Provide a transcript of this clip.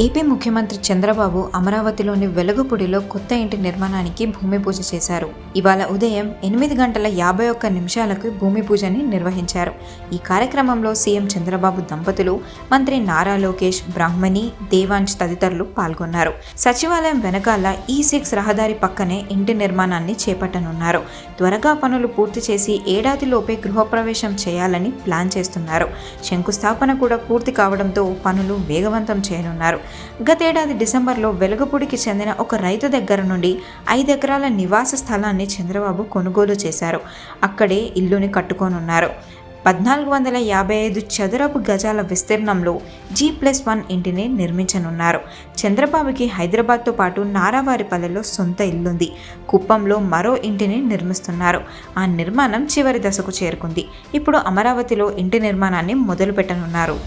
AP ముఖ్యమంత్రి చంద్రబాబు అమరావతిలోని వెలగపూడిలో కొత్త ఇంటి నిర్మాణానికి భూమి పూజ చేశారు. ఇవాళ ఉదయం 8:51 భూమి పూజని నిర్వహించారు. ఈ కార్యక్రమంలో సీఎం చంద్రబాబు దంపతులు, మంత్రి నారా లోకేష్, బ్రాహ్మణి, దేవాంశ్ తదితరులు పాల్గొన్నారు. సచివాలయం వెనకాల E6 రహదారి పక్కనే ఇంటి నిర్మాణాన్ని చేపట్టనున్నారు. త్వరగా పనులు పూర్తి చేసి ఏడాదిలోపే గృహప్రవేశం చేయాలని ప్లాన్ చేస్తున్నారు. శంకుస్థాపన కూడా పూర్తి కావడంతో పనులు వేగవంతం చేయనున్నారు. గతేడాది డిసెంబర్లో వెలగపూడికి చెందిన ఒక రైతు దగ్గర నుండి 5 ఎకరాల నివాస స్థలాన్ని చంద్రబాబు కొనుగోలు చేశారు. అక్కడే ఇల్లుని కట్టుకోనున్నారు. 1455 చదరపు గజాల విస్తీర్ణంలో G+1 ఇంటిని నిర్మించనున్నారు. చంద్రబాబుకి హైదరాబాద్తో పాటు నారావారిపల్లెలో సొంత ఇల్లుంది. కుప్పంలో మరో ఇంటిని నిర్మిస్తున్నారు. ఆ నిర్మాణం చివరి దశకు చేరుకుంది. ఇప్పుడు అమరావతిలో ఇంటి నిర్మాణాన్ని మొదలు పెట్టనున్నారు.